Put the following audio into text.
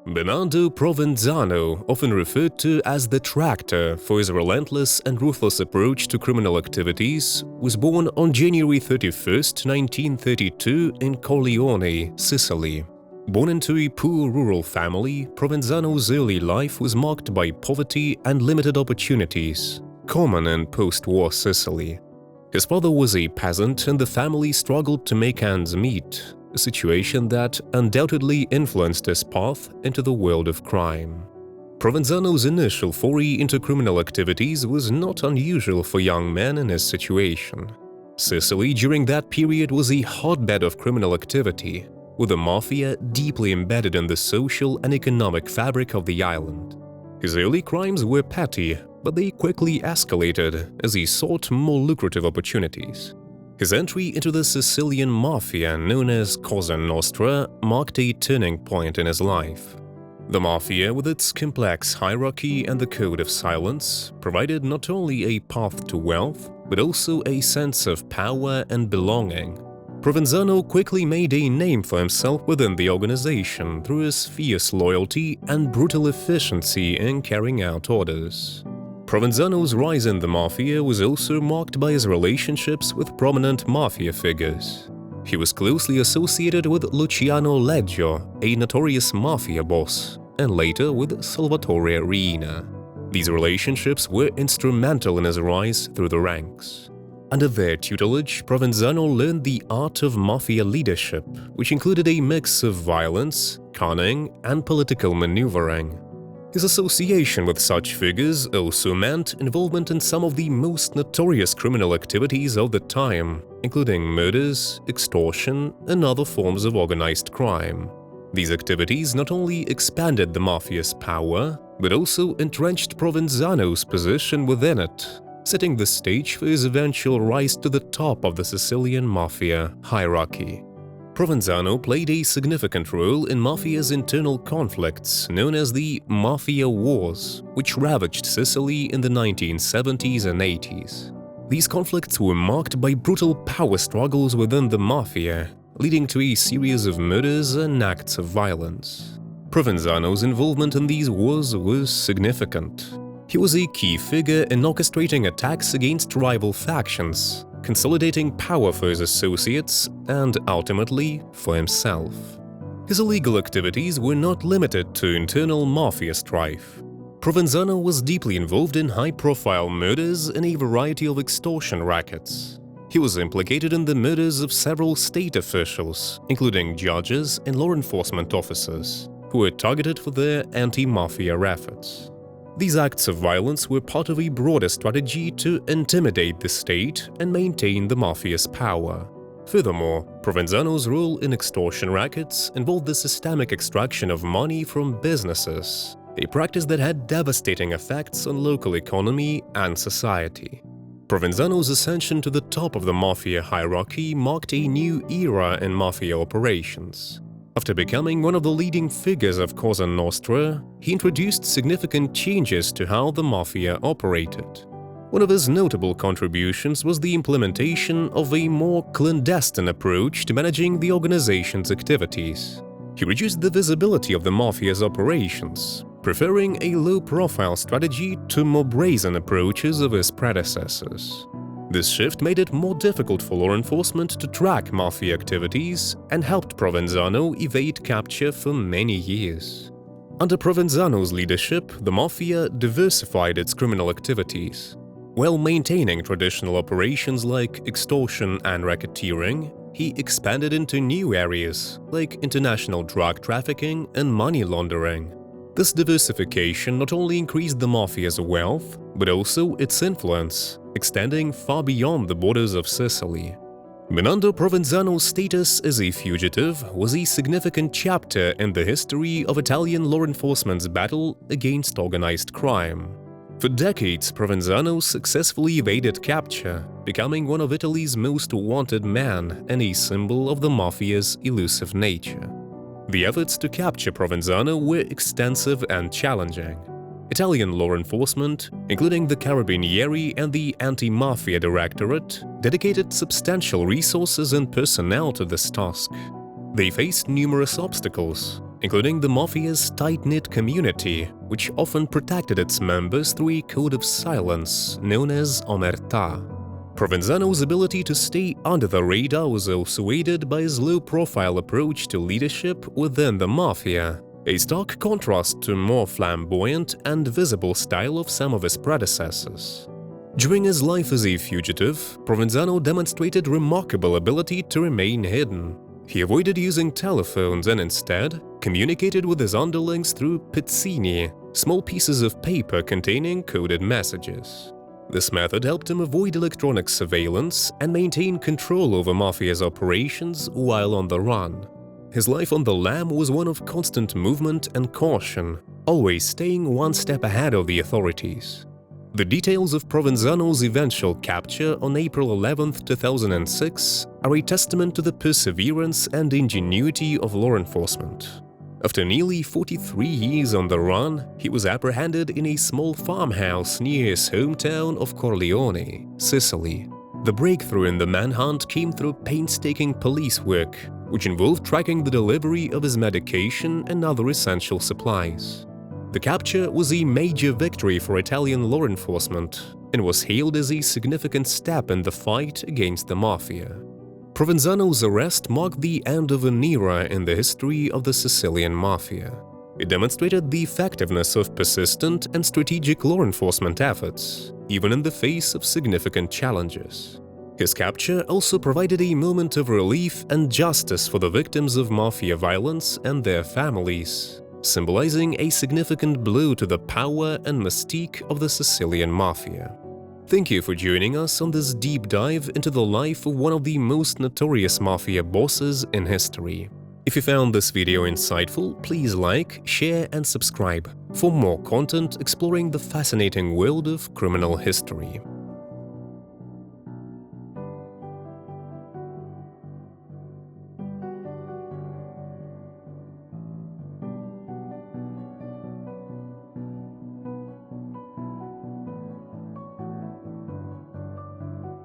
Bernardo Provenzano, often referred to as the Tractor for his relentless and ruthless approach to criminal activities, was born on January 31, 1932 in Corleone, Sicily. Born into a poor rural family, Provenzano's early life was marked by poverty and limited opportunities, common in post-war Sicily. His father was a peasant and the family struggled to make ends meet, a situation that undoubtedly influenced his path into the world of crime. Provenzano's initial foray into criminal activities was not unusual for young men in his situation. Sicily during that period was a hotbed of criminal activity, with the mafia deeply embedded in the social and economic fabric of the island. His early crimes were petty, but they quickly escalated as he sought more lucrative opportunities. His entry into the Sicilian mafia, known as Cosa Nostra, marked a turning point in his life. The mafia, with its complex hierarchy and the code of silence, provided not only a path to wealth, but also a sense of power and belonging. Provenzano quickly made a name for himself within the organization through his fierce loyalty and brutal efficiency in carrying out orders. Provenzano's rise in the mafia was also marked by his relationships with prominent mafia figures. He was closely associated with Luciano Leggio, a notorious mafia boss, and later with Salvatore Riina. These relationships were instrumental in his rise through the ranks. Under their tutelage, Provenzano learned the art of mafia leadership, which included a mix of violence, cunning, and political maneuvering. His association with such figures also meant involvement in some of the most notorious criminal activities of the time, including murders, extortion, and other forms of organized crime. These activities not only expanded the mafia's power, but also entrenched Provenzano's position within it, setting the stage for his eventual rise to the top of the Sicilian mafia hierarchy. Provenzano played a significant role in mafia's internal conflicts known as the Mafia Wars, which ravaged Sicily in the 1970s and 80s. These conflicts were marked by brutal power struggles within the mafia, leading to a series of murders and acts of violence. Provenzano's involvement in these wars was significant. He was a key figure in orchestrating attacks against rival factions, consolidating power for his associates and, ultimately, for himself. His illegal activities were not limited to internal mafia strife. Provenzano was deeply involved in high-profile murders and a variety of extortion rackets. He was implicated in the murders of several state officials, including judges and law enforcement officers, who were targeted for their anti-mafia efforts. These acts of violence were part of a broader strategy to intimidate the state and maintain the mafia's power. Furthermore, Provenzano's role in extortion rackets involved the systemic extraction of money from businesses, a practice that had devastating effects on local economy and society. Provenzano's ascension to the top of the mafia hierarchy marked a new era in mafia operations. After becoming one of the leading figures of Cosa Nostra, he introduced significant changes to how the mafia operated. One of his notable contributions was the implementation of a more clandestine approach to managing the organization's activities. He reduced the visibility of the mafia's operations, preferring a low-profile strategy to more brazen approaches of his predecessors. This shift made it more difficult for law enforcement to track mafia activities and helped Provenzano evade capture for many years. Under Provenzano's leadership, the mafia diversified its criminal activities. While maintaining traditional operations like extortion and racketeering, he expanded into new areas like international drug trafficking and money laundering. This diversification not only increased the mafia's wealth, but also its influence, extending far beyond the borders of Sicily. Bernardo Provenzano's status as a fugitive was a significant chapter in the history of Italian law enforcement's battle against organized crime. For decades, Provenzano successfully evaded capture, becoming one of Italy's most wanted men and a symbol of the mafia's elusive nature. The efforts to capture Provenzano were extensive and challenging. Italian law enforcement, including the Carabinieri and the Anti-Mafia Directorate, dedicated substantial resources and personnel to this task. They faced numerous obstacles, including the Mafia's tight-knit community, which often protected its members through a code of silence known as omertà. Provenzano's ability to stay under the radar was also aided by his low-profile approach to leadership within the Mafia, a stark contrast to more flamboyant and visible style of some of his predecessors. During his life as a fugitive, Provenzano demonstrated remarkable ability to remain hidden. He avoided using telephones and instead communicated with his underlings through pizzini, small pieces of paper containing coded messages. This method helped him avoid electronic surveillance and maintain control over Mafia's operations while on the run. His life on the lam was one of constant movement and caution, always staying one step ahead of the authorities. The details of Provenzano's eventual capture on April 11, 2006 are a testament to the perseverance and ingenuity of law enforcement. After nearly 43 years on the run, he was apprehended in a small farmhouse near his hometown of Corleone, Sicily. The breakthrough in the manhunt came through painstaking police work, which involved tracking the delivery of his medication and other essential supplies. The capture was a major victory for Italian law enforcement and was hailed as a significant step in the fight against the Mafia. Provenzano's arrest marked the end of an era in the history of the Sicilian Mafia. It demonstrated the effectiveness of persistent and strategic law enforcement efforts, even in the face of significant challenges. His capture also provided a moment of relief and justice for the victims of Mafia violence and their families, symbolizing a significant blow to the power and mystique of the Sicilian Mafia. Thank you for joining us on this deep dive into the life of one of the most notorious Mafia bosses in history. If you found this video insightful, please like, share and subscribe for more content exploring the fascinating world of criminal history.